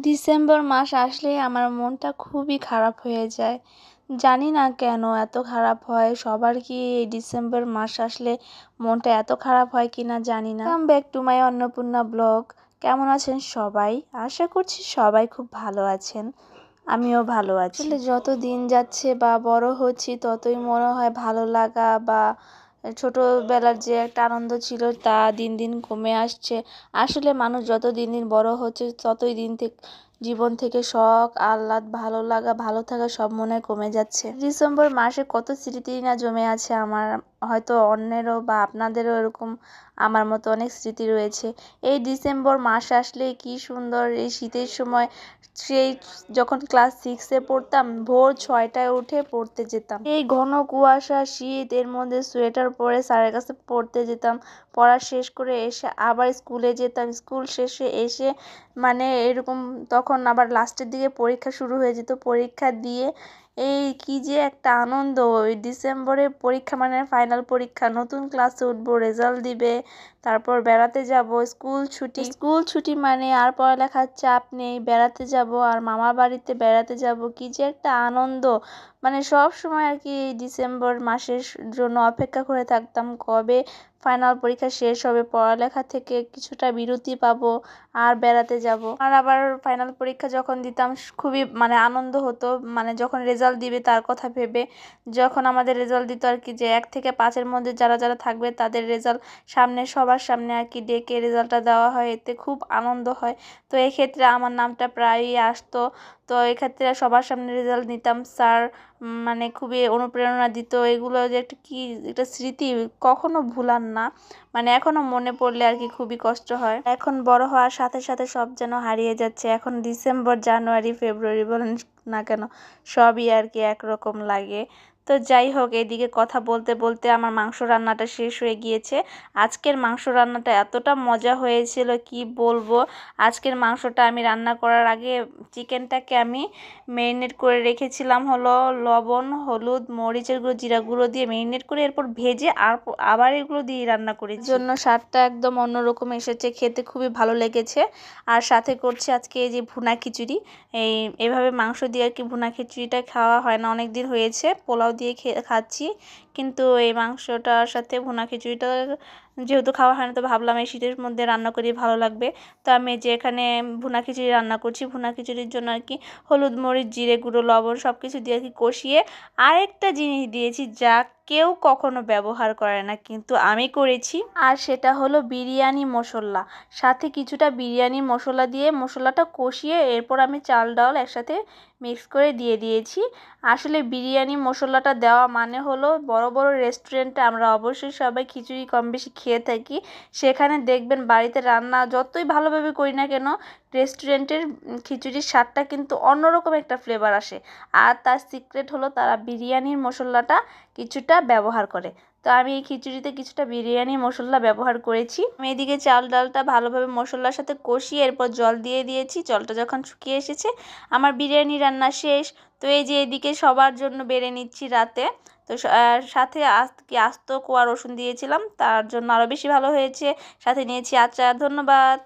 December মাস আসলেই আমার মনটা খুবই খারাপ হয়ে যায়। জানি না কেন এত খারাপ হয়? সবার কি এই ডিসেম্বর মাস আসলে মনটা এত খারাপ হয় কিনা জানি না। Come back to my Annapurna blog. কেমন আছেন সবাই? আশা করছি সবাই খুব ভালো আছেন। আমিও ভালো আছি। আসলে যত দিন যাচ্ছে বা বড় হচ্ছি ততই মনে হয় ভালো লাগা বা ছোটবেলার যে একটা আনন্দ ছিল তা দিন দিন কমে আসছে। আসলে মানুষ যত দিন দিন বড় হচ্ছে ততই জীবন থেকে শখ আহ্লাদ ভালো লাগা ভালো থাকা সব মনে হয় কমে যাচ্ছে। ডিসেম্বর মাসে কত স্মৃতি না জমে আছে আমার, হয়তো অন্যেরও বা আপনাদেরও এরকম আমার মতো অনেক স্মৃতি রয়েছে। এই ডিসেম্বর মাস আসলে কি সুন্দর, এই শীতের সময় সেই যখন ক্লাস 6-এ পড়তাম ভোর 6টায় উঠে পড়তে যেতাম। এই ঘন কুয়াশা শীত এর মধ্যে সোয়েটার পরে স্যারের কাছে পড়তে যেতাম। পড়া শেষ করে এসে আবার স্কুলে যেতাম। স্কুল শেষে এসে মানে এরকম তখন আবার লাস্টের দিকে পরীক্ষা শুরু হয়ে যেত। পরীক্ষা দিয়ে এই কি যে একটা আনন্দ! ওই ডিসেম্বরে পরীক্ষা মানে ফাইনাল পরীক্ষা, নতুন ক্লাসে উঠবো, রেজাল্ট দিবে, তারপর বেড়াতে যাব, স্কুল ছুটি মানে আর পড়ালেখার চাপ নেই, বেড়াতে যাব আর মামার বাড়িতে বেড়াতে যাব, কি যে একটা আনন্দ! মানে সব সময় আর কি এই ডিসেম্বর মাসের জন্য অপেক্ষা করে থাকতাম কবে ফাইনাল পরীক্ষা শেষ হবে, পড়ালেখা থেকে কিছুটা বিরতি পাবো আর বেড়াতে যাব। আর আবার ফাইনাল পরীক্ষা যখন দিতাম খুবই মানে আনন্দ হতো, মানে যখন রেজাল্ট দিবে তার কথা ভেবে। যখন আমাদের রেজাল্ট দিত আর কি, যে 1 থেকে 5-এর মধ্যে যারা যারা থাকবে তাদের রেজাল্ট সবার সামনে আর কি ডেকে রেজাল্টটা দেওয়া হয়, এতে খুব আনন্দ হয়। তো এক্ষেত্রে আমার নামটা প্রায়ই আসতো। তো এক্ষেত্রে সবার সামনে রেজাল্ট নিতাম, স্যার মানে খুবই অনুপ্রেরণা দিত। এগুলো যে একটা স্মৃতি কখনো ভুলার না, মানে এখনো মনে পড়লে আর কি খুবই কষ্ট হয়। এখন বড় হওয়ার সাথে সাথে সব যেন হারিয়ে যাচ্ছে। এখন ডিসেম্বর জানুয়ারি ফেব্রুয়ারি বলেন না কেন সবই আর কি একরকম লাগে। তো যাই হোক, এদিকে কথা বলতে বলতে আমার মাংস রান্নাটা শেষ হয়ে গিয়েছে। আজকের মাংস রান্নাটা এতটা মজা হয়েছিল কি বলবো। আজকের মাংসটা আমি রান্না করার আগে চিকেনটাকে আমি ম্যারিনেট করে রেখেছিলাম হলো লবণ হলুদ মরিচের গুঁড়ো জিরা গুঁড়ো দিয়ে ম্যারিনেট করে, এরপর ভেজে আবার এগুলো দিয়ে রান্না করেছি। জন্য স্বাদটা একদম অন্যরকম এসেছে, খেতে খুবই ভালো লেগেছে। আর সাথে করছি আজকে এই যে ভুনা খিচুড়ি। এভাবে মাংস দিয়ে আর কি ভুনা খিচুড়িটা খাওয়া হয় না, অনেক দিন হয়েছে। পোলাও দিয়ে খাচ্ছি, কিন্তু এই মাংসটার সাথে ভুনা খিচুড়িটা যেহেতু খাওয়া হয় না, তো ভাবলাম এই শীতের মধ্যে রান্না করি ভালো লাগবে। তো আমি যে এখানে ভুনা খিচুড়ি রান্না করছি, ভুনা খিচুড়ির জন্য আর কি হলুদ মরিচ জিরে গুঁড়ো লবণ সব কিছু দিয়ে আর কি কষিয়ে আরেকটা জিনিস দিয়েছি যা কেউ কখনো ব্যবহার করে না, কিন্তু আমি করেছি। আর সেটা হলো বিরিয়ানি মশলা। সাথে কিছুটা বিরিয়ানি মশলা দিয়ে মশলাটা কষিয়ে এরপর আমি চাল ডাল একসাথে মিক্স করে দিয়ে দিয়েছি। আসলে বিরিয়ানি মশলাটা দেওয়া মানে হলো বড় বড় রেস্টুরেন্টে আমরা অবশ্যই সবাই খিচুড়ি কম বেশি খেয়ে থাকি। সেখানে দেখবেন বাড়িতে রান্না যতই ভালোভাবে করি না কেন, রেস্টুরেন্টের খিচুড়ির স্বাদটা কিন্তু অন্যরকম একটা ফ্লেভার আসে। আর তার সিক্রেট হলো তারা বিরিয়ানির মশলাটা কিছুটা ব্যবহার করে। তো আমি এই খিচুড়িতে কিছুটা বিরিয়ানি মশলা ব্যবহার করেছি। আমি এদিকে চাল ডালটা ভালোভাবে মশলার সাথে কষিয়ে এরপর জল দিয়ে দিয়েছি। জলটা যখন শুকিয়ে এসেছে আমার বিরিয়ানি রান্না শেষ। তো এই যে এদিকে সবার জন্য বেড়ে নিচ্ছি রাতে। তো সাথে আস্ত কোয়া রসুন দিয়েছিলাম, তার জন্য আরও বেশি ভালো হয়েছে। সাথে নিয়েছি আচার। ধন্যবাদ।